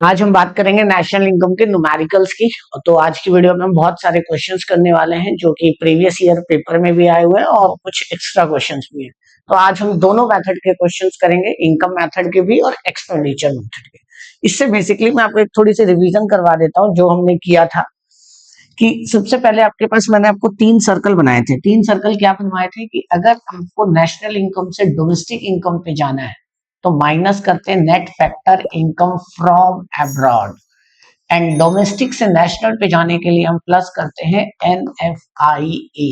आज हम बात करेंगे नेशनल इनकम के न्यूमेरिकल्स की। तो आज की वीडियो में हम बहुत सारे क्वेश्चंस करने वाले हैं जो कि प्रीवियस ईयर पेपर में भी आए हुए हैं और कुछ एक्स्ट्रा क्वेश्चंस भी हैं। तो आज हम दोनों मेथड के क्वेश्चंस करेंगे, इनकम मेथड के भी और एक्सपेंडिचर मेथड के। इससे बेसिकली मैं आपको एक थोड़ी सी रिवीजन करवा देता हूँ जो हमने किया था। कि सबसे पहले आपके पास मैंने आपको 3 सर्कल बनाए थे। 3 सर्कल क्या बनवाए थे कि अगर आपको नेशनल इनकम से डोमेस्टिक इनकम पे जाना है तो माइनस करते हैं net factor income from abroad, and domestic से नेशनल पे जाने के लिए हम प्लस करते हैं NFIA।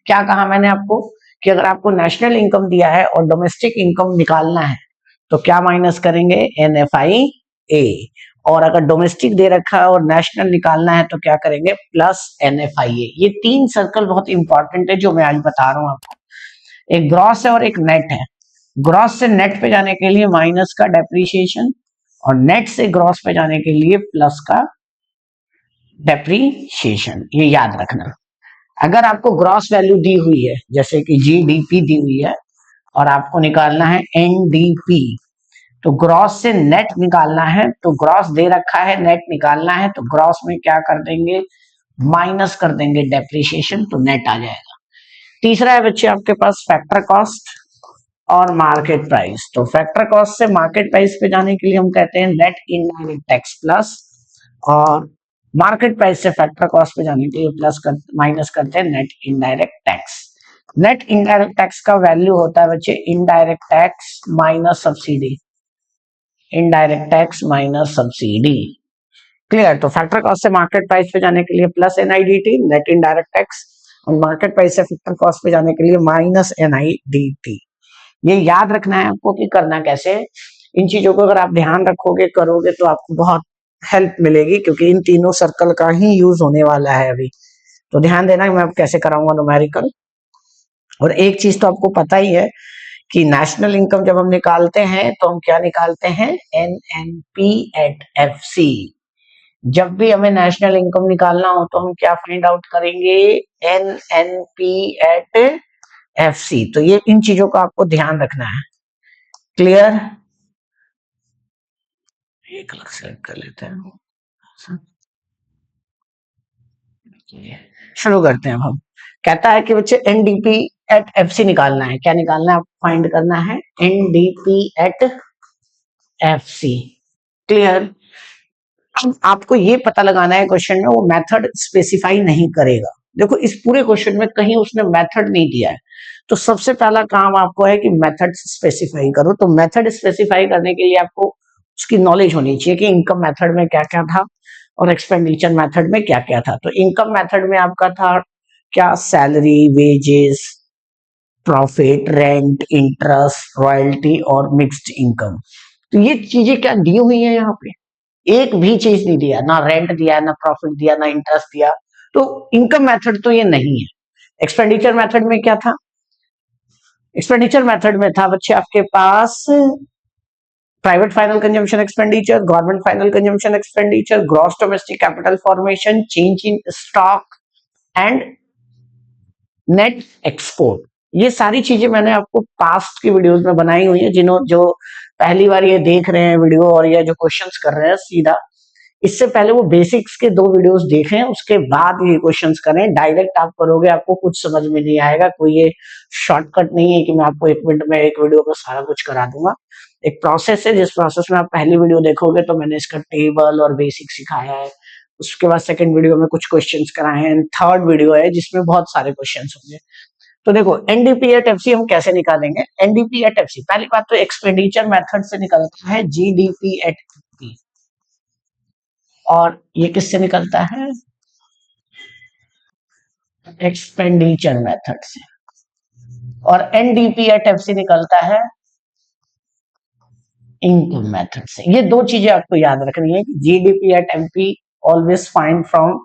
क्या कहा मैंने आपको कि अगर आपको नेशनल इनकम दिया है और डोमेस्टिक इनकम निकालना है तो क्या माइनस करेंगे NFIA, और अगर डोमेस्टिक दे रखा है और नेशनल निकालना है तो क्या करेंगे प्लस NFIA। ये 3 सर्कल बहुत इंपॉर्टेंट है जो मैं आज बता रहा हूं आपको। एक ग्रॉस है और एक नेट है। ग्रॉस से नेट पे जाने के लिए माइनस का डेप्रीशिएशन और नेट से ग्रॉस पे जाने के लिए प्लस का डेप्रीशिएशन, ये याद रखना। अगर आपको ग्रॉस वैल्यू दी हुई है जैसे कि GDP दी हुई है और आपको निकालना है NDP, तो ग्रॉस से नेट निकालना है, तो ग्रॉस दे रखा है नेट निकालना है तो ग्रॉस में क्या कर देंगे माइनस कर देंगे डेप्रीशिएशन, तो नेट आ जाएगा। तीसरा है बच्चे आपके पास फैक्टर कॉस्ट और मार्केट प्राइस। तो फैक्टर कॉस्ट से मार्केट प्राइस पे जाने के लिए हम कहते हैं नेट इनडायरेक्ट टैक्स प्लस, और मार्केट प्राइस से फैक्टर कॉस्ट पे जाने के लिए प्लस कर माइनस करते हैं net indirect tax. Net indirect tax का वैल्यू होता है बच्चे indirect tax minus subsidy, indirect tax minus subsidy. Clear? तो फैक्टर कॉस्ट से मार्केट प्राइस पे जाने के लिए plus NIDT net indirect tax, और मार्केट प्राइस से फैक्टर कॉस्ट पे जाने के लिए माइनस NIDT। ये याद रखना है आपको कि करना कैसे। इन चीजों को अगर आप ध्यान रखोगे करोगे तो आपको बहुत हेल्प मिलेगी, क्योंकि इन तीनों सर्कल का ही यूज होने वाला है अभी। तो ध्यान देना कि मैं अब कैसे कराऊंगा न्यूमेरिकल। और एक चीज तो आपको पता ही है कि नेशनल इनकम जब हम निकालते हैं तो हम क्या निकालते हैं NNP at FC। जब भी हमें नेशनल इनकम निकालना हो तो हम क्या फाइंड आउट करेंगे NNP at FC। तो ये इन चीजों का आपको ध्यान रखना है। क्लियर? एक अलग सेलेक्ट कर लेते हैं, शुरू करते हैं। अब हम कहता है कि बच्चे NDP at FC निकालना है। क्या निकालना है? फाइंड करना है NDP at FC। क्लियर? अब आपको ये पता लगाना है क्वेश्चन में वो मेथड स्पेसिफाई नहीं करेगा। देखो इस पूरे क्वेश्चन में कहीं उसने मेथड नहीं दिया है, तो सबसे पहला काम आपको है कि मेथड स्पेसिफाई करो। तो मेथड स्पेसिफाई करने के लिए आपको उसकी नॉलेज होनी चाहिए कि इनकम मेथड में क्या क्या था और एक्सपेंडिचर मेथड में क्या क्या था। तो इनकम मेथड में आपका था क्या, salary, wages, profit, rent, interest, royalty और मिक्स्ड इनकम। तो ये चीजें क्या दी हुई है यहाँ पे? एक भी चीज नहीं दिया, ना रेंट दिया, ना प्रॉफिट दिया, ना इंटरेस्ट दिया। तो इनकम मेथड तो ये नहीं है। एक्सपेंडिचर मेथड में क्या था? एक्सपेंडिचर मेथड में था बच्चे आपके पास private final consumption expenditure, government final consumption expenditure, gross domestic capital formation, change in stock and net export. ये सारी चीजें मैंने आपको पास्ट की वीडियोस में बनाई हुई है। जो पहली बार ये देख रहे हैं वीडियो और ये जो क्वेश्चंस कर रहे हैं सीधा, इससे पहले वो बेसिक्स के 2 वीडियोस देखें, उसके बाद ये क्वेश्चंस करें। डायरेक्ट आप करोगे आपको कुछ समझ में नहीं आएगा। कोई ये शॉर्टकट नहीं है कि मैं आपको 1 मिनट में एक वीडियो में सारा कुछ करा दूंगा। एक प्रोसेस है, जिस प्रोसेस में आप पहली वीडियो देखोगे तो मैंने इसका टेबल और बेसिक सिखाया है। उसके बाद सेकंड वीडियो में कुछ क्वेश्चंस कराए हैं, थर्ड वीडियो है जिसमें बहुत सारे क्वेश्चंस होंगे। तो देखो NDP at FC हम कैसे निकालेंगे। NDP at FC पहली बात तो एक्सपेंडिचर मेथड से निकलता है GDP at FC, और ये किससे निकलता है? एक्सपेंडिचर मेथड से। और NDP at FC निकलता है इनकम मेथड से। ये 2 चीजें आपको याद रखनी है कि GDP at MP always find from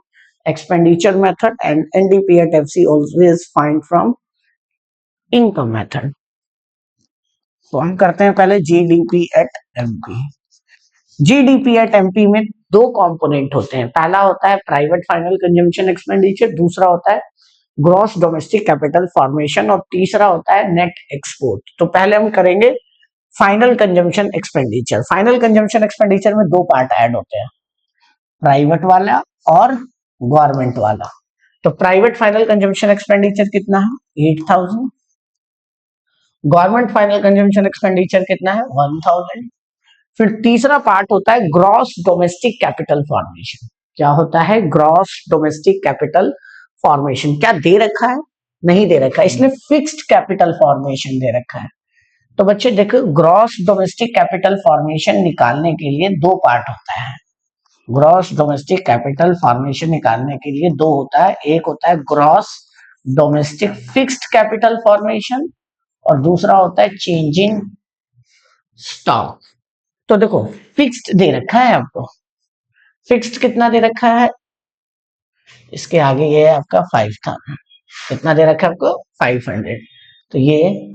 expenditure method and NDP at FC always find from income method। तो हम करते हैं पहले GDP at MP। GDP at MP में 2 कंपोनेंट होते हैं। पहला होता है प्राइवेट फाइनल कंजम्पशन एक्सपेंडिचर, दूसरा होता है ग्रॉस डोमेस्टिक कैपिटल फॉर्मेशन, और तीसरा होता है नेट एक्सपोर्ट। तो पहले हम करेंगे final consumption expenditure. Final consumption expenditure में दो पार्ट ऐड होते हैं, प्राइवेट वाला और गवर्नमेंट वाला। तो प्राइवेट फाइनल कंजम्पशन एक्सपेंडिचर कितना है 8000, गवर्नमेंट फाइनल कंजम्पशन एक्सपेंडिचर कितना है 1000। फिर तीसरा पार्ट होता है ग्रॉस डोमेस्टिक कैपिटल फॉर्मेशन। क्या होता है ग्रॉस डोमेस्टिक कैपिटल फॉर्मेशन? क्या दे रखा है? नहीं दे रखा है, इसने फिक्स्ड कैपिटल फॉर्मेशन दे रखा है। तो बच्चे देखो, ग्रॉस डोमेस्टिक कैपिटल फॉर्मेशन निकालने के लिए दो पार्ट होता है। ग्रॉस डोमेस्टिक कैपिटल फॉर्मेशन निकालने के लिए दो होता है, एक होता है gross domestic fixed capital formation और दूसरा होता है चेंज इन स्टॉक। तो देखो, फिक्स्ड दे रखा है आपको, फिक्स्ड कितना दे रखा है, इसके आगे ये है आपका 5000, कितना दे रखा है आपको 500। तो ये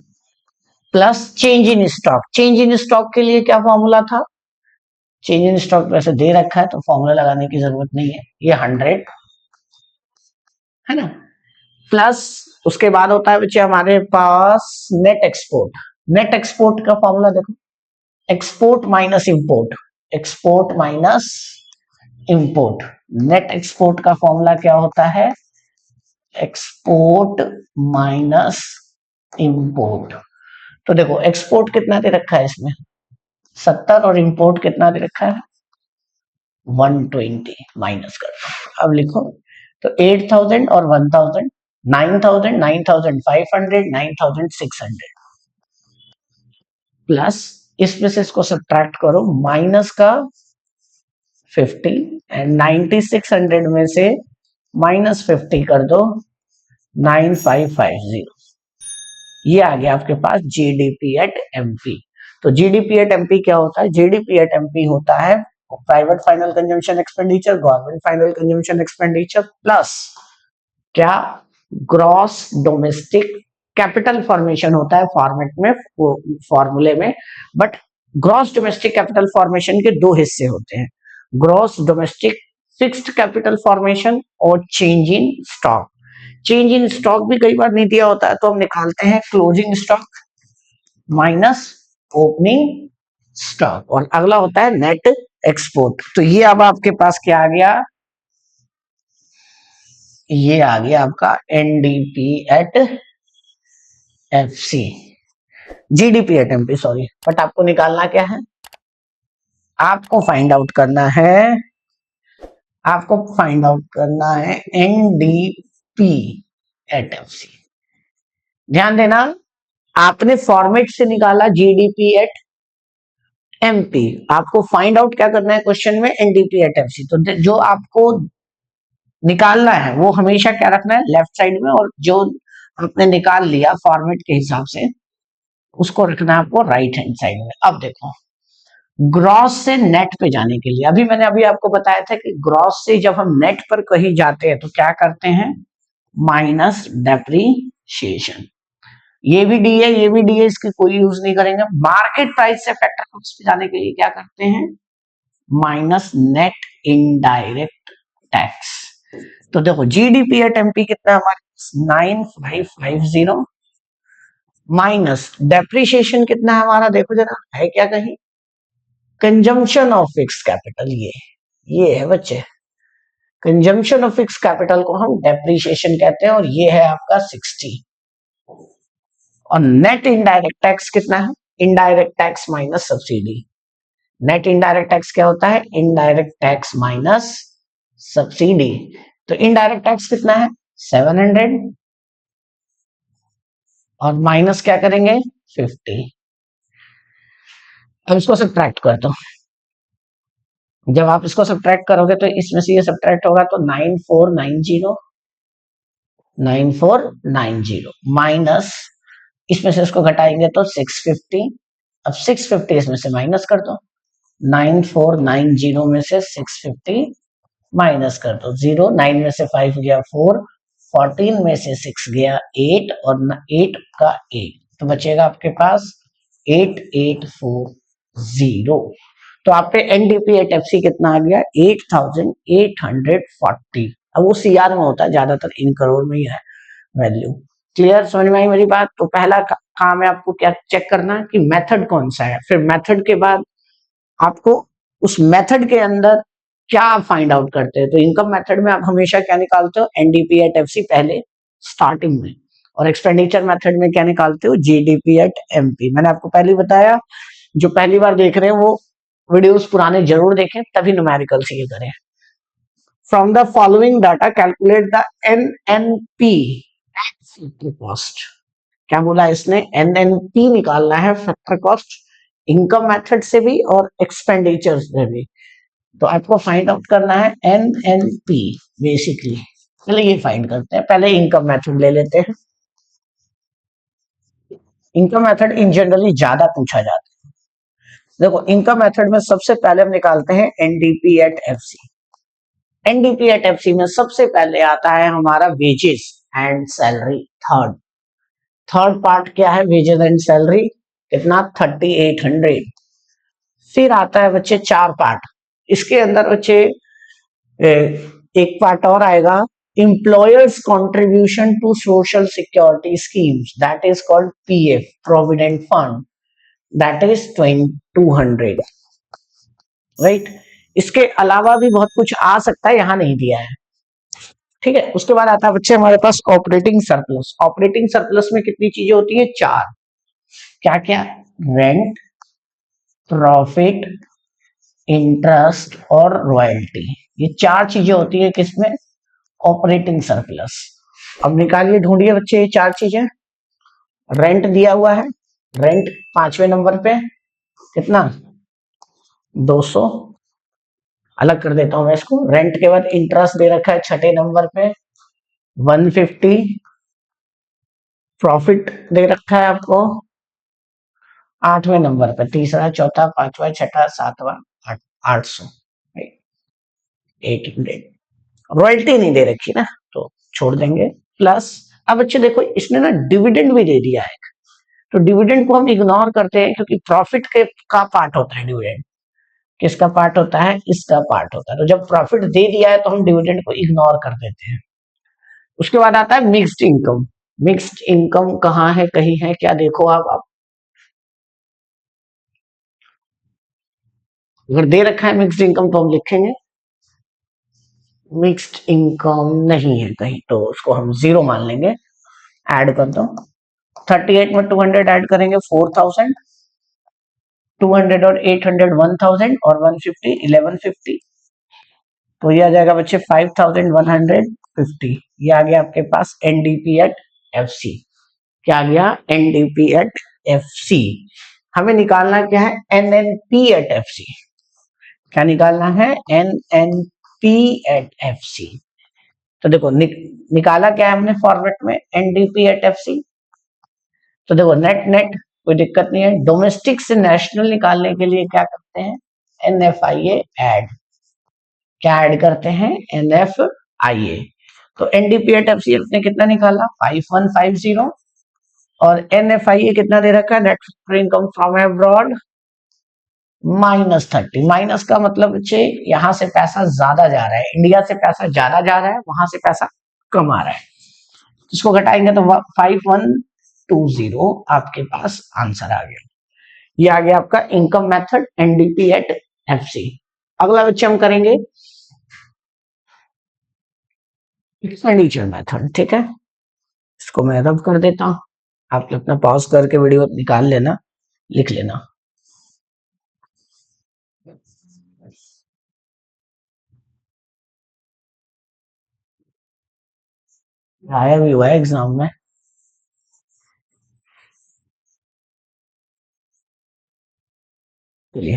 plus change in stock. Change in stock के लिए क्या फॉर्मूला था, चेंज इन स्टॉक वैसे दे रखा है तो फॉर्मूला लगाने की जरूरत नहीं है, ये 100 है ना। प्लस उसके बाद होता है बच्चे हमारे पास नेट एक्सपोर्ट। नेट एक्सपोर्ट का फॉर्मूला देखो, export minus import, export minus import. Net export का फॉर्मूला क्या होता है, एक्सपोर्ट माइनस इंपोर्ट। तो देखो एक्सपोर्ट कितना दे रखा है इसमें 70 और इंपोर्ट कितना दे रखा है 120, माइनस कर दो। अब लिखो, तो 8000 और 1000, 9000, 9500, 9600 प्लस इसमें से इसको सब्ट्रैक्ट करो, माइनस का 50 एंड 9600 में से माइनस 50 कर दो 9550। ये आ गया आपके पास जीडीपी एट एमपी। तो जीडीपी एट एमपी क्या होता है, जीडीपी एट एमपी होता है private final consumption expenditure, government final consumption expenditure plus क्या ग्रॉस डोमेस्टिक कैपिटल फॉर्मेशन होता है फॉर्मेट में, फॉर्मूले में। But gross domestic capital formation के दो हिस्से होते हैं, gross domestic fixed capital formation और change in stock. Change in stock भी कई बार नहीं दिया होता है तो हम निकालते हैं closing stock minus opening stock, और अगला होता है नेट एक्सपोर्ट। तो ये अब आपके पास क्या आ गया, ये आ गया आपका NDP at FC, GDP at MP sorry. But आपको निकालना क्या है, आपको फाइंड आउट करना है, आपको फाइंड आउट करना है एनडीपी एट एफसी। ध्यान देना, आपने फॉर्मेट से निकाला जीडीपी एट एमपी, आपको फाइंड आउट क्या करना है क्वेश्चन में एनडीपी एट एफसी। तो जो आपको निकालना है वो हमेशा क्या रखना है लेफ्ट साइड में, और जो आपने निकाल लिया फॉर्मेट के हिसाब से उसको रखना है आपको राइट हैंड साइड में। अब देखो, ग्रॉस से नेट पे जाने के लिए अभी आपको बताया था कि ग्रॉस से जब हम नेट पर कहीं जाते हैं तो क्या करते हैं माइनस डेप्रीशिएशन। ये भी डी है, ये भी डी है, इसकी कोई यूज नहीं करेंगे। मार्केट प्राइस से फैक्टर कॉस्ट पे जाने के लिए क्या करते हैं माइनस नेट इनडायरेक्ट टैक्स। तो देखो जीडीपी एट एमपी कितना हमारे 9550 माइनस डेप्रीशिएशन कितना है हमारा, देखो जरा है क्या कहीं, कंजम्पशन ऑफ फिक्स कैपिटल, ये है बच्चे, कंजम्पशन ऑफ फिक्स कैपिटल को हम डेप्रीशिएशन कहते हैं, और ये है आपका 60। और नेट इनडायरेक्ट टैक्स कितना है, indirect tax minus subsidy. Net indirect tax क्या होता है, इनडायरेक्ट टैक्स माइनस सब्सिडी। तो इनडायरेक्ट टैक्स कितना है 700 और माइनस क्या करेंगे 50। अब इसको सब्ट्रैक्ट कर दो, जब आप इसको सब्ट्रैक्ट करोगे तो इसमें से ये सब्ट्रैक्ट होगा तो 9490 माइनस इसमें से इसको घटाएंगे तो 650। अब 650 इसमें से माइनस कर दो, 9490 में से 650 माइनस कर दो, 0 9 में से 5 गया 4, 14 में से 6 गया 8 और 8 का 8, तो बचेगा आपके पास 8840। तो आप पे एनडीपी एट एफसी कितना आ गया 8840। अब वो सीआर में होता है, ज्यादातर इन करोड़ में ही है वैल्यू। क्लियर, समझ में आई मेरी बात। तो पहला काम है आपको क्या चेक करना कि मेथड कौन सा है, फिर मेथड के बाद आपको उस मेथड के अंदर क्या फाइंड आउट करते हैं। तो इनकम मेथड में आप हमेशा क्या निकालते हो, एनडीपी एट एफसी पहले स्टार्टिंग में, और एक्सपेंडिचर मेथड में क्या निकालते हो, जीडीपी एट एमपी। मैंने आपको पहले बताया, जो पहली बार देख रहे हैं वो वीडियोस पुराने जरूर देखें, तभी न्यूमेरिकल ये करें। From the following data calculate the NNP factor cost. क्या बोला इसने, एनएनपी निकालना है फैक्टर कॉस्ट, इनकम मेथड से भी और एक्सपेंडिचर से भी। तो आपको फाइंड आउट करना है एनएनपी बेसिकली। चलिए ये फाइंड करते हैं, पहले इनकम मेथड ले लेते हैं। इनकम मेथड इन जनरली ज्यादा पूछा जाता है। देखो इनकम मेथड में सबसे पहले हम निकालते हैं NDP at FC. NDP at FC में सबसे पहले आता है हमारा wages and salary. Third third part क्या है, वेजेस एंड सैलरी, कितना 3800। फिर आता है बच्चे चार पार्ट, इसके अंदर बच्चे एक पार्ट और आएगा, employers contribution to social security schemes, that is called PF, provident fund, that is 200, right. इसके अलावा भी बहुत कुछ आ सकता है, यहां नहीं दिया है, ठीक है। उसके बाद आता है बच्चे हमारे पास ऑपरेटिंग सरप्लस। ऑपरेटिंग सरप्लस में कितनी चीजें होती है, चार। क्या क्या, रेंट, प्रॉफिट, इंटरेस्ट और रॉयल्टी, ये चार चीजें होती है किसमें, ऑपरेटिंग सरप्लस। अब निकालिए, ढूंढिए बच्चे ये चार चीजें। रेंट दिया हुआ है, रेंट पांचवें नंबर पे कितना, 200, अलग कर देता हूं मैं इसको। रेंट के बाद इंटरेस्ट दे रखा है छठे नंबर पे 150, प्रॉफिट दे रखा है आपको आठवें नंबर पे, तीसरा चौथा पांचवा छठा सातवां 800, 800। रॉयल्टी नहीं दे रखी ना तो छोड़ देंगे। प्लस अब बच्चे देखो इसने ना डिविडेंड भी दे दिया है, तो डिविडेंड को हम इग्नोर करते हैं क्योंकि प्रॉफिट के का पार्ट होता है डिविडेंड। किसका पार्ट होता है, इसका पार्ट होता है। तो जब प्रॉफिट दे दिया है तो हम डिविडेंड को इग्नोर कर देते हैं। उसके बाद आता है मिक्स्ड इनकम। मिक्स्ड इनकम कहाँ है, कहीं है क्या, देखो आप अगर दे रखा है मिक्स्ड इनकम तो हम लिखेंगे, मिक्स्ड इनकम नहीं है कहीं तो उसको हम जीरो मान लेंगे। ऐड कर दो, 38 में 200 ऐड करेंगे 4000, 200 और 800 1000 और 150 1150, तो ये आ जाएगा बच्चे 5150। ये आ गया आपके पास एनडीपी एट एफसी। क्या आ गया, एनडीपी एट एफसी। हमें निकालना क्या है, एनएनपी एट एफसी। क्या निकालना है, एनएनपी एट एफसी। तो देखो निकाला क्या है हमने फॉर्मेट में, एनडीपी एट एफसी। तो देखो नेट नेट कोई दिक्कत नहीं है। डोमेस्टिक से नेशनल निकालने के लिए क्या करते हैं, एनएफआईए ऐड। क्या ऐड करते हैं, एनएफआईए। तो एनडीपी एट एफसी ने कितना निकाला 5150, और एनएफआईए कितना दे रखा है, net income from abroad -30। Minus का मतलब बच्चे यहां से पैसा ज्यादा जा रहा है, इंडिया से पैसा ज्यादा जा रहा है, वहां से पैसा कम आ रहा है। इसको घटाएंगे तो 5120 आपके पास आंसर आ गया। ये आ गया आपका income method NDP at FC. अगला बच्चे हम करेंगे एक्सपेंडिचर मेथड, ठीक है। इसको मैं रब कर देता हूं, आप अपना पॉज करके वीडियो निकाल लेना, लिख लेना। आया भी हुआ है एग्जाम में। चलिए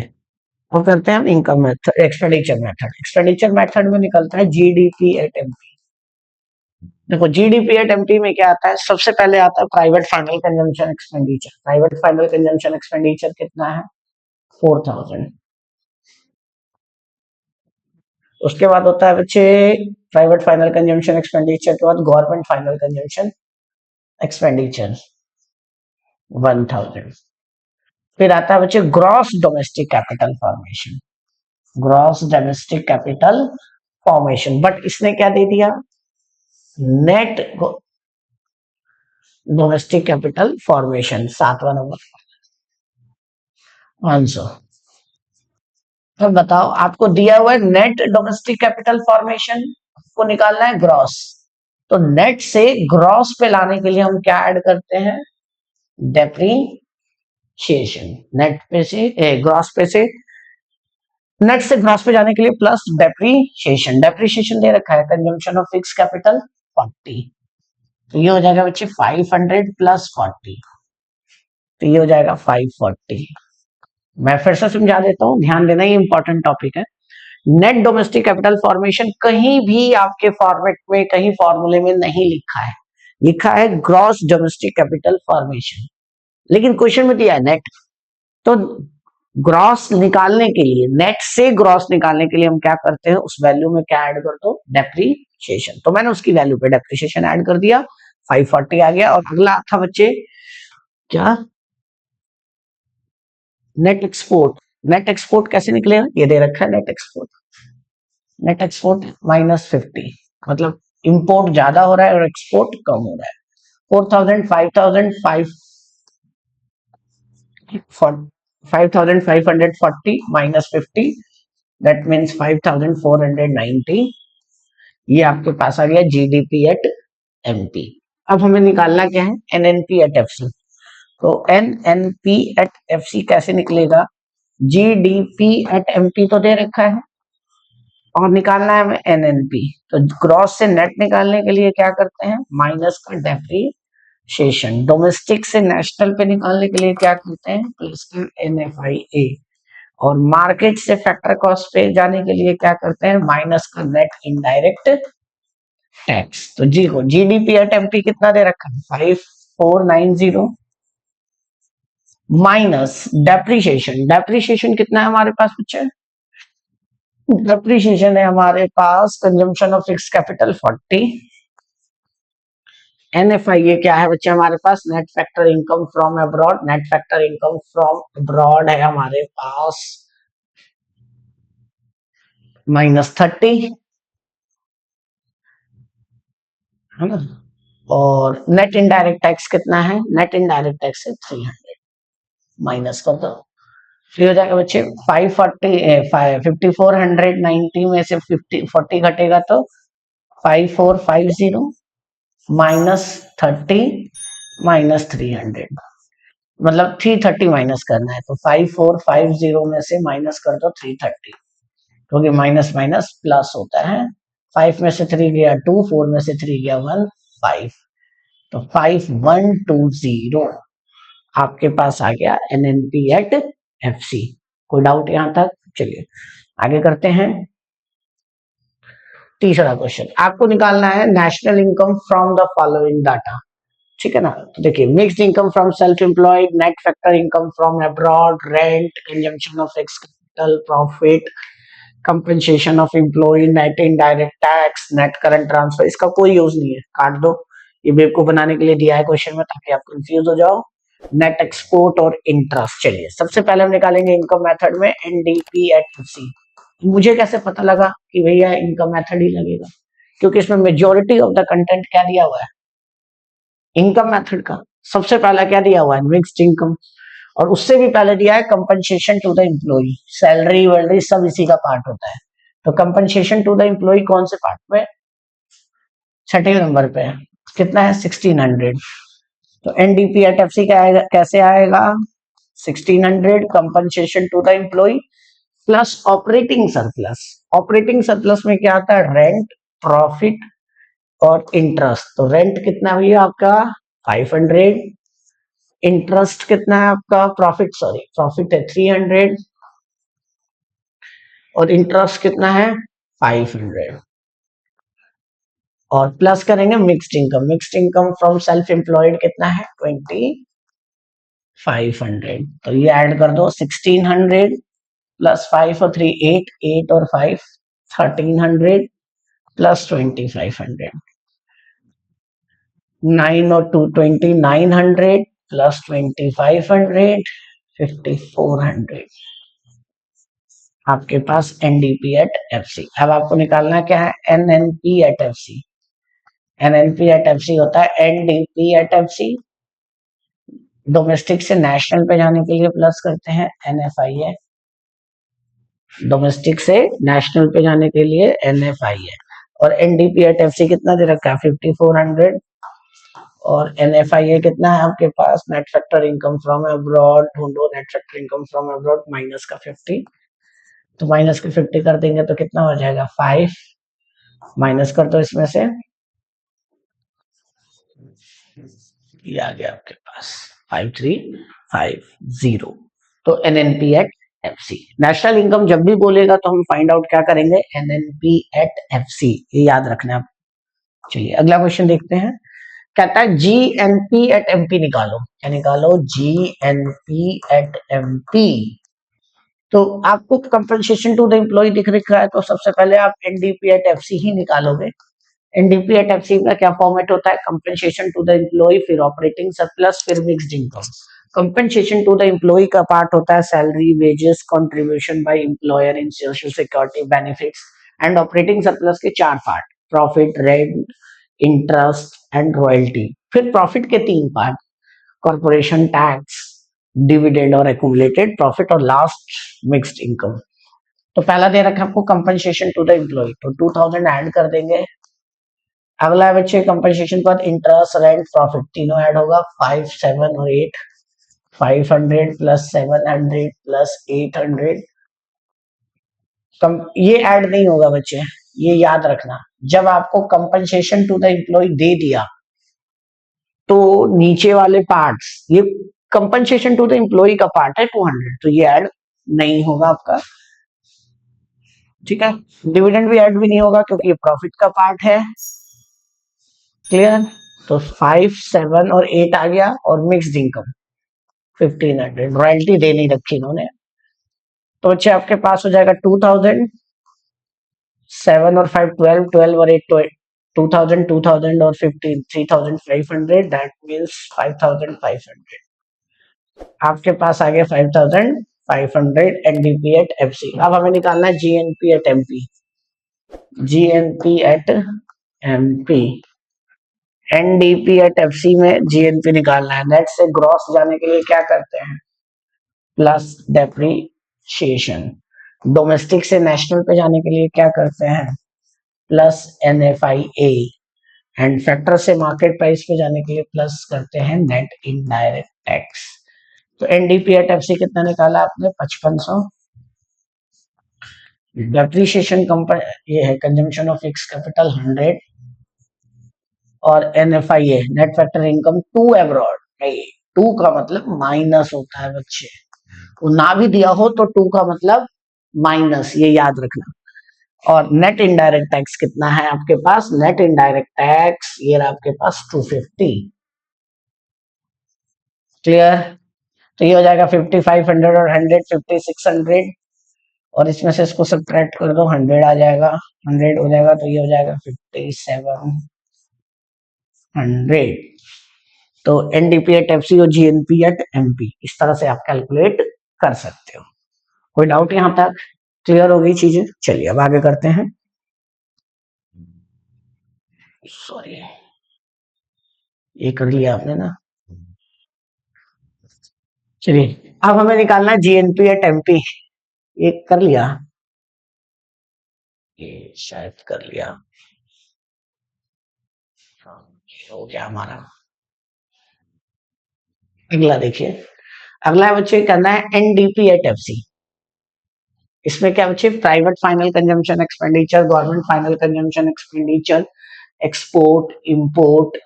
वो करते हैं हम income method, expenditure method. Expenditure method में निकलता है जीडीपी एट एमपी। देखो जीडीपी एट एमपी में क्या आता है, सबसे पहले आता है private final consumption expenditure. Private final consumption expenditure कितना है, 4000। उसके बाद होता है बच्चे प्राइवेट फाइनल कंजम्पशन एक्सपेंडिचर के बाद गवर्नमेंट फाइनल कंजम्पशन एक्सपेंडिचर 1000। फिर आता है बच्चे gross domestic capital formation. Gross domestic capital formation, but इसने क्या दे दिया, नेट डोमेस्टिक कैपिटल फॉर्मेशन 7वां नंबर 500। तो बताओ, आपको दिया हुआ है नेट डोमेस्टिक कैपिटल फॉर्मेशन को निकालना है ग्रॉस। तो नेट से ग्रॉस पे लाने के लिए हम क्या ऐड करते हैं? डेप्रीशिएशन। नेट पे से ग्रॉस पे से नेट से ग्रॉस पे जाने के लिए प्लस डेप्रीशिएशन। डेप्रीशिएशन दे रखा है कंजम्पशन ऑफ फिक्स कैपिटल 40। तो ये हो जाएगा बच्चे 500 प्लस 40, तो ये हो जाएगा 540। मैं फिर से समझा देता हूँ, ध्यान देना, ये इंपॉर्टेंट टॉपिक है। नेट डोमेस्टिक कैपिटल फॉर्मेशन कहीं भी आपके फॉर्मेट में, कहीं फॉर्मूले में नहीं लिखा है, लिखा है ग्रॉस डोमेस्टिक कैपिटल फॉर्मेशन, लेकिन क्वेश्चन में दिया है नेट। तो ग्रॉस निकालने के लिए, नेट से ग्रॉस निकालने के लिए हम क्या करते हैं, उस वैल्यू में क्या ऐड कर दो? डेप्रीशिएशन। तो मैंने उसकी वैल्यू पे डेप्रीशिएशन ऐड कर दिया, 540 आ गया। और अगला था बच्चे क्या? Net export. नेट एक्सपोर्ट कैसे निकलेगा? ये दे रखा है नेट एक्सपोर्ट। नेट एक्सपोर्ट -50, मतलब इंपोर्ट ज्यादा हो रहा है और एक्सपोर्ट कम हो रहा है। 4000 5000 5540 -50, दैट मीन्स 5490। ये आपके पास आ गया जीडीपी एट एमपी। अब हमें निकालना क्या है? NNP at FC. तो एनएनपी एट एफसी कैसे निकलेगा? जीडीपी एट एमपी तो दे रखा है और निकालना है हमें एनएनपी। तो ग्रॉस से नेट निकालने के लिए क्या करते हैं? माइनस का डेप्रीशिएशन। डोमेस्टिक से नेशनल पे निकालने के लिए क्या करते हैं? प्लस का एनएफआईए। और मार्केट से फैक्टर कॉस्ट पे जाने के लिए क्या करते हैं? माइनस का नेट इनडायरेक्ट टैक्स। तो जी को जीडीपी एट एमपी कितना दे रखा है? 5490 माइनस डेप्रीशिएशन। डेप्रीशिएशन कितना है हमारे पास बच्चे? डेप्रीशिएशन है हमारे पास consumption of fix capital 40। NFIA क्या है बच्चे हमारे पास? Net factor income from abroad. Net factor income from abroad है हमारे पास -30, है ना। और नेट इनडायरेक्ट टैक्स कितना है? नेट इनडायरेक्ट टैक्स है 300, माइनस कर दो। फिर हो जाएगा बच्चे 5490 में से 40 घटेगा तो 5450 -30 -300, मतलब 330 माइनस करना है। तो 5450 में से माइनस कर दो 330, क्योंकि माइनस माइनस प्लस होता है। 5 में से 3 गया 2, 4 में से 3 गया 1, 5। तो 5120 आपके पास आ गया एनएनपी एट एफसी। कोई डाउट यहां तक? चलिए आगे करते हैं। तीसरा क्वेश्चन आपको निकालना है national income from the following data. ठीक है ना। तो देखिए, mixed income from self employed, net factor income from abroad, rent, consumption of fixed capital, profit, compensation of employee, net indirect tax, net current transfer. इसका कोई use नहीं है, काट दो। ये बेवकूफ बनाने के लिए दिया है क्वेश्चन में, ताकि आप कंफ्यूज हो जाओ। नेट एक्सपोर्ट और इंटरेस्ट। चलिए सबसे पहले हम निकालेंगे इनकम मेथड में एनडीपी एट एफसी। मुझे कैसे पता लगा कि भैया इनकम मेथड ही लगेगा? क्योंकि इसमें मेजोरिटी ऑफ द कंटेंट क्या दिया हुआ है? इनकम मेथड का। सबसे पहला क्या दिया हुआ है? Mixed income. और उससे भी पहले दिया है compensation to the employ. Salary वैलरी सब इसी का पार्ट होता है। तो कंपनसेशन टू द एम्प्लॉय कौन से पार्ट में? छठे नंबर पे है। कितना है? 1600। तो एनडीपी एट एफसी क्या आएगा? कैसे आएगा? 1600 compensation to the employee plus operating surplus. Operating surplus में क्या आता है? रेंट, प्रॉफिट और इंटरेस्ट। तो रेंट कितना है भैया आपका? 500। इंटरेस्ट कितना है आपका? प्रॉफिट है 300 और इंटरेस्ट कितना है? 500। और प्लस करेंगे mixed income. Mixed income from self employed कितना है? 2500। तो ये ऐड कर दो 1600 प्लस 5 और 3 8, 8 और 5 1300 प्लस 2500, 9 और 2 2900 प्लस 2500 5400। आपके पास एनडीपी एट एफसी। अब आपको निकालना क्या है? NNP at FC. NNP at FC होता है एनडीपी एट एफसी। डोमेस्टिक से नेशनल पे जाने के लिए प्लस करते हैं एनएफआईए। डोमेस्टिक से नेशनल पे जाने के लिए एनएफआईए। और एनडीपी एट एफसी कितना दे रखा है 5400। और एनएफआईए कितना है आपके पास net factor income from abroad ढूंढो। Net factor income from abroad minus का 50। तो माइनस के 50 कर देंगे तो कितना हो जाएगा 5। माइनस कर दो इसमें से, ये आ गया आपके पास 5350। तो NNP at FC. National income जब भी बोलेगा तो हम फाइंड आउट क्या करेंगे एनएनपी एट एफसी, ये याद रखना है। चलिए अगला क्वेश्चन देखते हैं। कहता है जीएनपी एट एमपी निकालो। क्या निकालो जीएनपी एट एमपी। तो आपको कंपनसेशन टू द एम्प्लॉय दिख रखा है तो सबसे पहले आप एनडीपी एट एफसी ही निकालोगे। एनडीपी एट एफसी का क्या फॉर्मेट होता है कंपनसेशन टू द एम्प्लॉय फिर ऑपरेटिंग सरप्लस फिर mixed income. Compensation to the employ का पार्ट होता है salary wages contribution by employer in social security benefits and operating surplus के चार part profit rent interest and royalty. फिर profit के तीन पार्ट कॉर्पोरेशन टैक्स डिविडेंड और एक्यूमुलेटेड प्रॉफिट और लास्ट मिक्स्ड इनकम। तो पहला दे रखा है आपको कंपनसेशन टू द एम्प्लॉय तो 2000 ऐड कर देंगे। अगला है बच्चे कंपनसेशन के बाद इंटरेस्ट रेंट प्रॉफिट तीनों ऐड होगा 5 7 और 8। 500 प्लस 700 प्लस 800 ये ऐड नहीं होगा बच्चे, ये याद रखना। जब आपको कंपनसेशन टू द एम्प्लॉय दे दिया तो नीचे वाले पार्ट्स ये कंपनसेशन टू द एम्प्लॉय का पार्ट है 200 तो ये ऐड नहीं होगा आपका। ठीक है, डिविडेंड भी ऐड भी नहीं होगा क्योंकि ये प्रॉफिट का पार्ट है। क्लियर। तो 5 7 और 8 आ गया और मिक्स्ड इनकम 1500। रॉयल्टी दे नहीं रखी इन्होंने तो बच्चे आपके पास हो जाएगा 2000। 7 और 5 12 12 और 8 2000 2000 और 15 3500 दैट मींस 5500। आपके पास आ गया 5500 एनडीपी एट एफसी। अब हमें निकालना है GNP at MP. GNP at MP NDP at FC में जीएनपी निकालना है। नेट से ग्रॉस जाने के लिए क्या करते हैं प्लस डेप्रीशिएशन। डोमेस्टिक से नेशनल पे जाने के लिए क्या करते हैं प्लस एनएफआईए। एंड फैक्टर से मार्केट प्राइस पे जाने के लिए प्लस करते हैं नेट इनडायरेक्ट टैक्स। तो एनडीपी एट एफसी कितना निकाला आपने 5500। डेप्रीशिएशन कंपनी ये है कंजम्पशन ऑफ फिक्स कैपिटल 100 और NFIA net factor income to abroad. नहीं, टू का मतलब माइनस होता है बच्चे, वो ना भी दिया हो तो टू का मतलब माइनस, ये याद रखना। और नेट इनडायरेक्ट टैक्स कितना है आपके पास नेट इनडायरेक्ट टैक्स ये रहा आपके पास 250। क्लियर। तो ये हो जाएगा 5500 और 100 5600 और इसमें से इसको सब्ट्रैक्ट कर दो 100 आ जाएगा। 100 हो जाएगा तो ये हो जाएगा 5700। तो एनडीपी एट एफसी और जीएनपी एट एमपी इस तरह से आप कैलकुलेट कर सकते हो। कोई डाउट यहां तक क्लियर हो गई चीजें। चलिए अब आगे करते हैं। सॉरी ये कर लिया आपने ना। चलिए अब हमें निकालना है जीएनपी एट एमपी। ये कर लिया, ये शायद कर लिया। हो गया हमारा। अगला देखिए, अगला बच्चे करना है एनडीपी एट एफसी। इसमें क्या बच्चे private final consumption expenditure government final consumption expenditure export import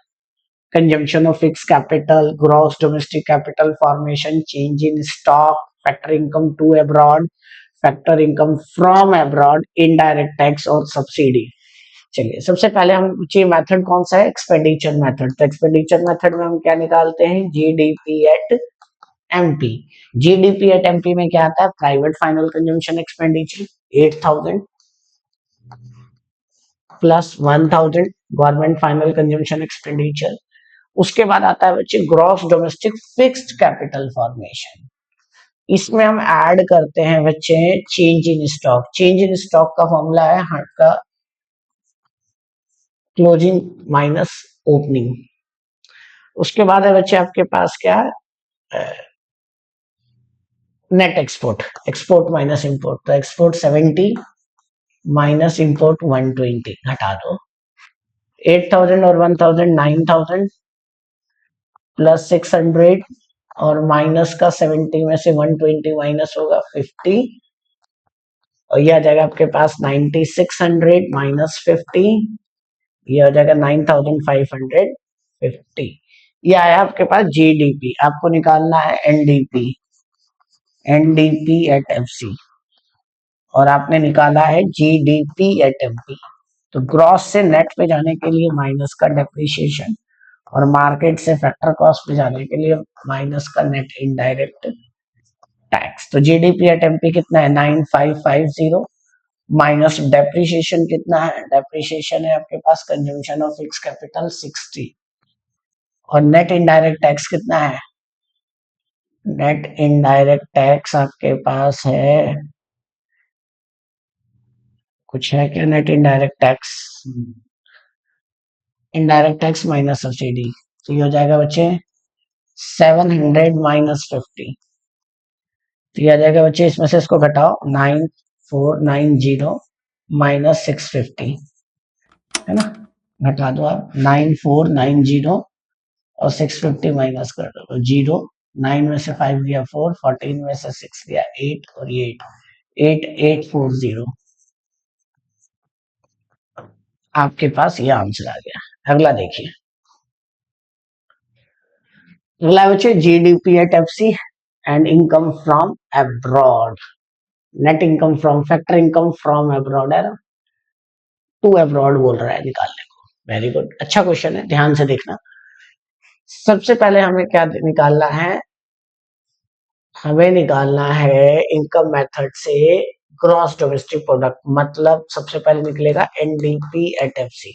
consumption of fixed capital, gross domestic capital formation, change in stock, factor income to abroad, factor income from abroad, indirect tax और subsidy। चलिए सबसे पहले हम ये method कौन सा है expenditure method. तो एक्सपेंडिचर मेथड में हम क्या निकालते हैं GDP at MP. GDP at MP में क्या आता है private final consumption expenditure 8000 plus 1000 government final consumption expenditure. उसके बाद आता है बच्चे gross domestic fixed capital formation. इसमें हम ऐड करते हैं बच्चे change in stock. Change in stock का फॉर्मूला है हट का क्लोजिंग माइनस ओपनिंग। उसके बाद है बच्चे आपके पास क्या है, net export, export minus import. तो एक्सपोर्ट 70 माइनस इंपोर्ट 120, घटा दो। 8000 और 1000 9000 प्लस 600 और माइनस का 70 में से 120 माइनस होगा 50, और ये आ जाएगा आपके पास 9600 माइनस 50, ये हो जाएगा 9550। ये आया आपके पास जीडीपी। आपको निकालना है एनडीपी, एनडीपी एट एफसी, और आपने निकाला है जीडीपी एट एमपी। तो ग्रॉस से नेट पे जाने के लिए माइनस का डेप्रिसिएशन, और मार्केट से फैक्टर कॉस्ट पे जाने के लिए माइनस का नेट इनडायरेक्ट टैक्स। तो जीडीपी एट एमपी कितना है 9550, माइनस डेप्रिसिएशन कितना है, डेप्रिसिएशन है आपके पास कंजम्पशन ऑफ फिक्स कैपिटल 60, और नेट इनडायरेक्ट टैक्स कितना है, नेट इनडायरेक्ट टैक्स आपके पास है, कुछ है क्या net indirect tax, indirect tax minus subsidy. तो ये हो जाएगा बच्चे 700 माइनस 50। तो ये आ जाएगा बच्चे, इसमें से इसको घटाओ 9490 माइनस 650, है ना, घटा दो आप 9490 और 650 माइनस कर दो, तो 0, 9 में से 5 गया 4, 14 में से 6 गया 8, और ये 8840, आपके पास ये आंसर आ गया। अगला देखिए, अगला बच्चे GDP at FC and income from abroad, net income from factor income from abroad है ना, टू अब्रॉड बोल रहा है निकालने को। वेरी गुड, अच्छा क्वेश्चन है, ध्यान से देखना। सबसे पहले हमें क्या निकालना है, हमें निकालना है इनकम मेथड से ग्रॉस डोमेस्टिक प्रोडक्ट, मतलब सबसे पहले निकलेगा NDP at FC.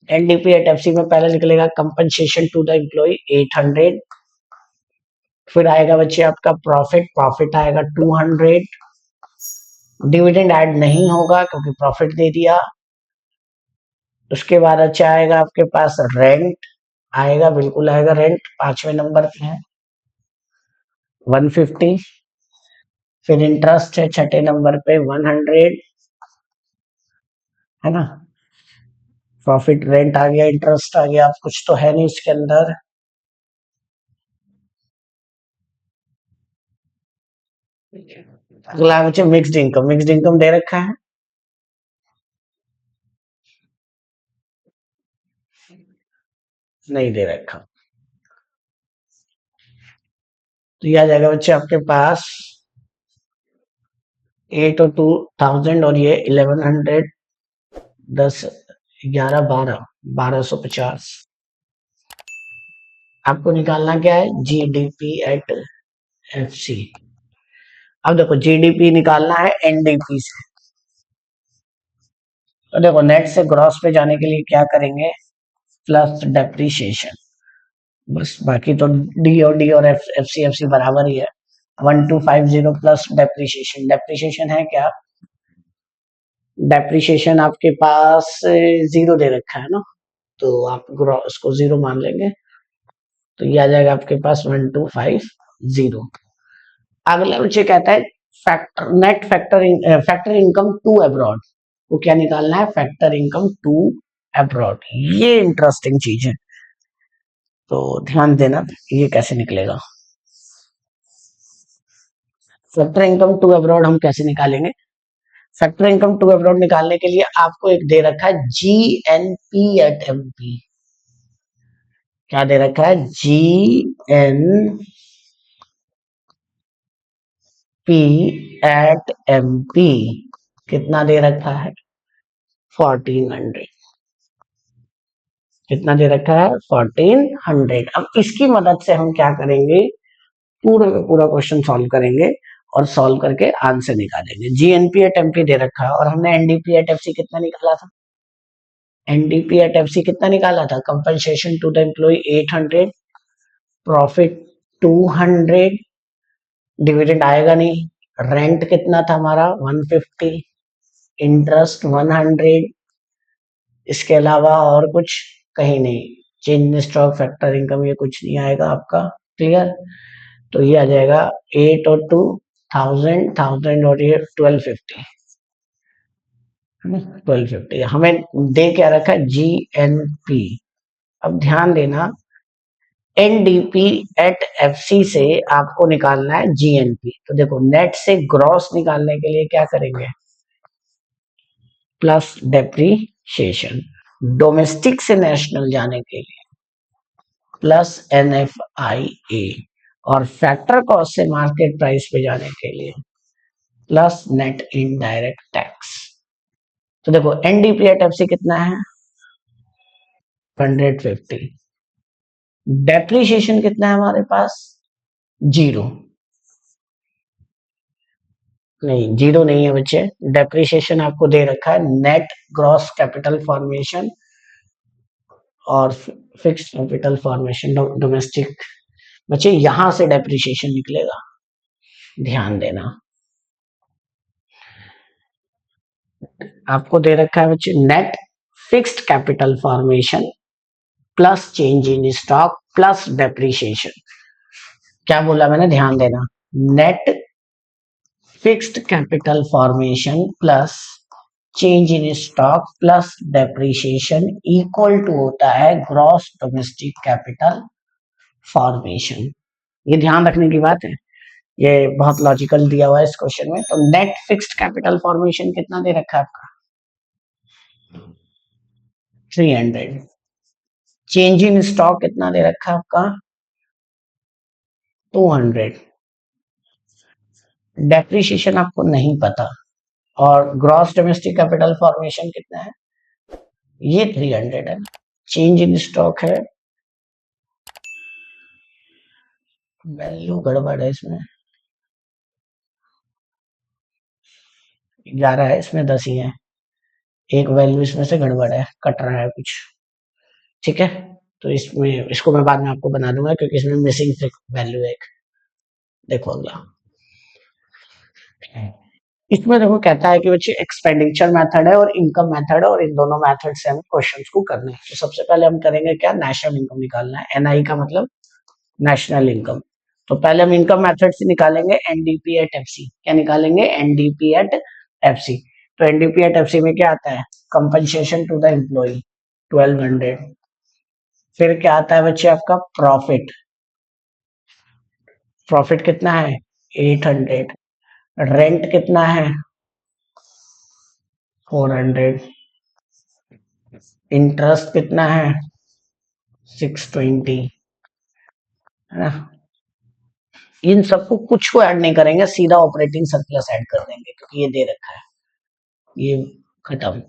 NDP at FC में पहले निकलेगा कंपनसेशन टू द एम्प्लॉय 800, फिर आएगा बच्चे आपका प्रॉफिट, प्रॉफिट आएगा 200, डिविडेंड ऐड नहीं होगा क्योंकि प्रॉफिट दे दिया। उसके बाद अच्छा आएगा आपके पास रेंट, आएगा बिल्कुल आएगा रेंट, 5वें नंबर पे है 150, फिर इंटरेस्ट है 6ठे नंबर पे 100, है ना, प्रॉफिट रेंट आ गया, इंटरेस्ट आ गया, अब कुछ तो है नहीं इसके अंदर। अगला मुझे मिक्स्ड इनकम, मिक्स्ड इनकम दे रखा है, नहीं दे रखा। तो ये आ जाएगा बच्चे आपके पास 8 और 2000, और ये 1100, 10 11 12 1250। आपको निकालना क्या है, जीडीपी एट एफसी। अब देखो जीडीपी निकालना है एनडीपी से, तो देखो नेट से ग्रॉस पे जाने के लिए क्या करेंगे, प्लस डेप्रीशिएशन, बस, बाकी तो डी और एफ सी बराबर ही है। 1250 प्लस डेप्रीशिएशन, डेप्रीशिएशन है क्या, डेप्रीशिएशन आपके पास 0 दे रखा है ना, तो आप उसको 0 मान लेंगे, तो ये आ जाएगा आपके पास 1250। अगला मुझे कहता है factor net factor income to abroad, वो क्या निकालना है, फैक्टर इनकम टू अब्रॉड। ये इंटरेस्टिंग चीज है, तो ध्यान देना ये कैसे निकलेगा। फैक्टर इनकम टू अब्रॉड हम कैसे निकालेंगे, फैक्टर इनकम टू अब्रॉड निकालने के लिए आपको एक दे रखा है जीएनपी एट एमपी, क्या दे रखा है, जीएनपी एट एमपी, कितना दे रखा है 1400, कितना दे रखा है 1400। अब इसकी मदद से हम क्या करेंगे, पूरा का पूरा क्वेश्चन सॉल्व करेंगे, और सॉल्व करके आंसर निकालेंगे। जीएनपी एट एमपी दे रखा है, और हमने एनडीपी एट एफसी कितना निकाला था, एनडीपी एट एफसी कितना निकाला था, compensation to the employ 800, profit 200, dividend आएगा नहीं, रेंट कितना था हमारा 150, इंटरेस्ट 100, इसके अलावा और कुछ कहीं नहीं। Change in stock, factor income, ये कुछ नहीं आएगा आपका। क्लियर। तो ये आ जाएगा 8 और 2 1000 1000 और ये 1250। 1250 हमें दे क्या रखा है, GNP। अब ध्यान देना, NDP एट FC से आपको निकालना है GNP। तो देखो, नेट से ग्रॉस निकालने के लिए क्या करेंगे, प्लस डेप्रीशिएशन। डोमेस्टिक से नेशनल जाने के लिए प्लस NFIA, और फैक्टर कॉस्ट से मार्केट प्राइस पे जाने के लिए प्लस नेट इनडायरेक्ट टैक्स। तो देखो, NDP एट FC कितना है, 150। डेप्रीशिएशन कितना है हमारे पास, 0। नहीं, 0 नहीं है बच्चे। डेप्रीशिएशन आपको दे रखा है नेट ग्रॉस कैपिटल फॉर्मेशन और फिक्स्ड कैपिटल फॉर्मेशन डोमेस्टिक। बच्चे यहां से डेप्रीशिएशन निकलेगा, ध्यान देना। आपको दे रखा है बच्चे net fixed capital formation plus change in stock plus depreciation. क्या बोला मैंने, ध्यान देना। Net fixed capital formation plus change in stock plus depreciation equal to होता है ग्रॉस डोमेस्टिक कैपिटल फॉर्मेशन। ये ध्यान रखने की बात है, ये बहुत लॉजिकल दिया हुआ है इस क्वेश्चन में। तो नेट फिक्स्ड कैपिटल फॉर्मेशन कितना दे रखा है आपका, 300। चेंज इन स्टॉक कितना दे रखा है आपका, 200। डेप्रीशिएशन आपको नहीं पता, और ग्रॉस डोमेस्टिक कैपिटल फॉर्मेशन कितना है, ये 300 है। चेंज इन स्टॉक है, वैल्यू गड़बड़ है इसमें, 11 है, इसमें 10 ही है। एक वैल्यू इसमें से गड़बड़ है, कट रहा है कुछ। ठीक है, तो इसमें इसको मैं बाद में आपको बना दूंगा, क्योंकि इसमें मिसिंग वैल्यू है एक। देखो अगला, इसमें देखो कहता है कि बच्चे एक्सपेंडिचर मेथड है और इनकम मेथड है, और इन दोनों मेथड से हमें क्वेश्चंस को करना है। तो सबसे पहले हम करेंगे क्या, नेशनल इनकम निकालना है। NI का मतलब नेशनल इनकम। तो पहले हम इनकम मेथड से निकालेंगे NDP एट FC। क्या निकालेंगे, NDP एट FC। तो NDP एट FC में क्या आता है, कंपनसेशन टू द एम्प्लॉय 1200। फिर क्या आता है बच्चे आपका, प्रॉफिट। प्रॉफिट कितना है, 800। रेंट कितना है, 400। इंटरेस्ट कितना है, 620, है ना। इन सबको कुछ को ऐड नहीं करेंगे, सीधा ऑपरेटिंग सरप्लस ऐड कर देंगे, क्योंकि ये दे रखा है। ये खत्म।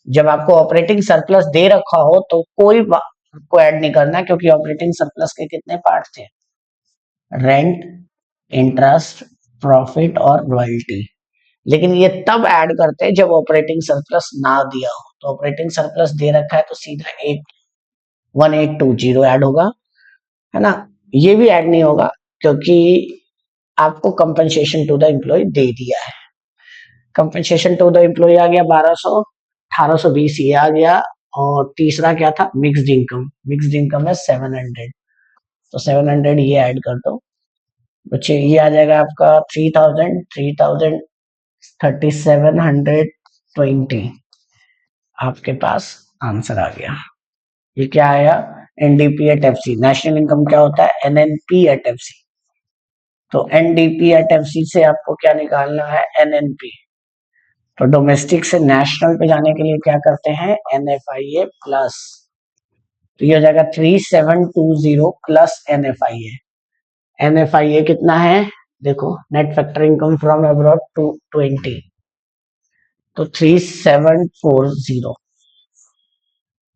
जब आपको ऑपरेटिंग सरप्लस दे रखा हो तो कोई को ऐड नहीं करना, क्योंकि ऑपरेटिंग सरप्लस के कितने पार्ट थे, रेंट, इंटरेस्ट, प्रॉफिट और रॉयल्टी। लेकिन ये तब ऐड करते हैं जब ऑपरेटिंग सरप्लस ना दिया हो। तो ऑपरेटिंग सरप्लस दे रखा है तो सीधा 1820 ऐड होगा, है ना। ये भी ऐड नहीं होगा, क्योंकि आपको कंपनसेशन टू द एम्प्लॉय दे दिया है। कंपनसेशन टू द एम्प्लॉय आ गया 1200, 1820 ये आ गया। और तीसरा क्या था, मिक्स्ड इनकम। मिक्स्ड इनकम है 700, तो 700 ये ऐड कर दो बच्चे। ये आ जाएगा आपका 3000, 3000, 3720। आपके पास आंसर आ गया। ये क्या आया, NDP at FC। National income क्या होता है, NNP एट FC। तो NDP एट FC से आपको क्या निकालना है, NNP। तो डोमेस्टिक से नेशनल पे जाने के लिए क्या करते हैं, NFIA प्लस। तो ये हो जाएगा 3720 प्लस NFIA। NFIA कितना है, देखो, net factor income from abroad 220। तो 3740।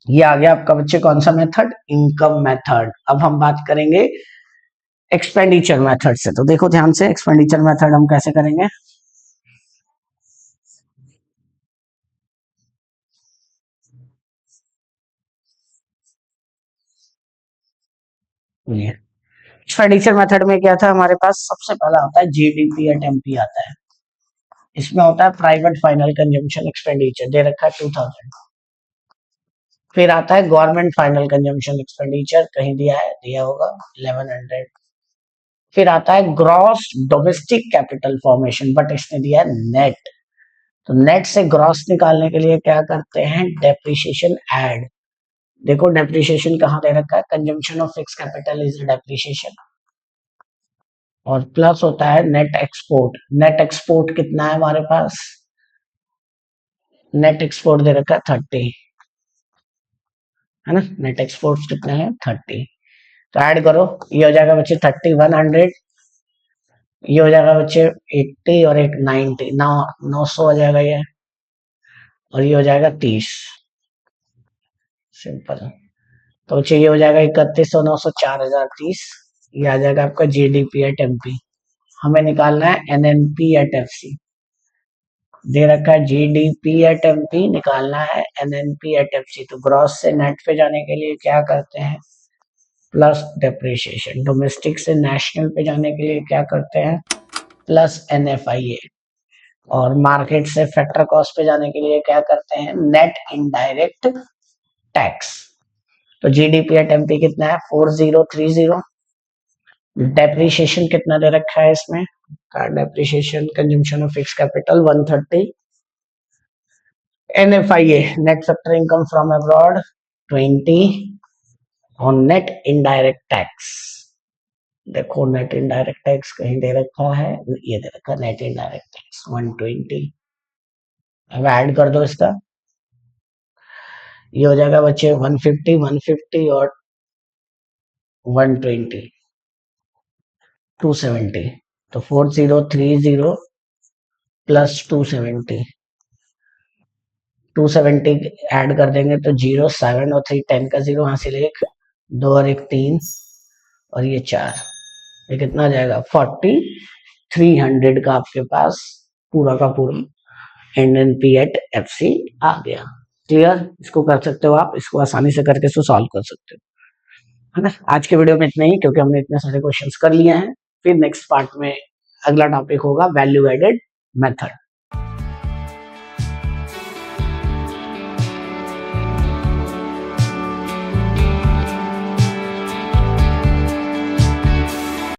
ये आ गया आपका बच्चे कौन सा मेथड, इनकम मेथड। अब हम बात करेंगे एक्सपेंडिचर मेथड से। तो देखो ध्यान से, एक्सपेंडिचर मेथड हम कैसे करेंगे। एक्सपेंडिचर मेथड में क्या था हमारे पास, सबसे पहला होता है GDP एट MP आता है। इसमें होता है प्राइवेट फाइनल कंजम्पशन एक्सपेंडिचर, दे रखा है 2000। फिर आता है गवर्नमेंट फाइनल कंजम्पशन एक्सपेंडिचर, कहीं दिया होगा 1100। फिर आता है gross domestic capital formation, but इसने दिया है नेट। तो नेट से ग्रॉस निकालने के लिए क्या करते हैं, डेप्रिसिएशन ऐड। देखो डेप्रिसिएशन कहाँ दे रखा है, consumption of fix capital is depreciation, और प्लस होता है नेट एक्सपोर्ट। नेट एक्सपोर्ट कितना है हमारे पास, नेट एक्सपोर्ट दे रखा है 30, है ना। नेट एक्सपोर्ट कितना है 30, तो ऐड करो, ये हो जाएगा बच्चे 30 100, ये हो जाएगा बच्चे 80 और एक 90, 900 हो जाएगा ये, और ये हो जाएगा 30, सिंपल। तो बच्चे ये हो जाएगा 3100 900 4030, ये आ जाएगा आपका जीडीपी एट एमपी। हमें निकालना है एनएनपी एट एफसी, दे रखा है जीडीपी एट एमपी, निकालना है एनएनपी एट एफसी। तो ग्रॉस से नेट पे जाने के लिए क्या करते हैं, प्लस डेप्रिसिएशन। डोमेस्टिक से नेशनल पे जाने के लिए क्या करते हैं, प्लस एनएफआईए। और मार्केट से फैक्टर कॉस्ट पे जाने के लिए क्या करते हैं, नेट इनडायरेक्ट टैक्स। तो जीडीपी एट एमपी कितना है 4030। डेप्रिसिएशन कितना दे रखा है इसमें, depreciation consumption of fix capital 130। NFIA net factor income from abroad 20, और नेट इनडायरेक्ट टैक्स, देखो नेट इनडायरेक्ट टैक्स कहीं दे रखा है, ये दे रखा है नेट इनडायरेक्ट टैक्स 120। अब ऐड कर दो इसका, ये हो जाएगा बच्चे 150 150 और 120 270। तो 4030 प्लस 270, 270 ऐड कर देंगे तो 0 7 और 3 10 का 0 हासिल, एक 2 और एक 3 और ये 4, ये कितना आ जाएगा 4300 का आपके पास पूरा का पूरा एनएनपी एट एफसी आ गया। क्लियर, इसको कर सकते हो आप, इसको आसानी से करके इसको सॉल्व कर सकते हो, है ना। आज के वीडियो में इतना ही, क्योंकि हमने इतने सारे क्वेश्चंस कर लिए हैं। फिर नेक्स्ट पार्ट में अगला टॉपिक होगा वैल्यू एडेड मेथड।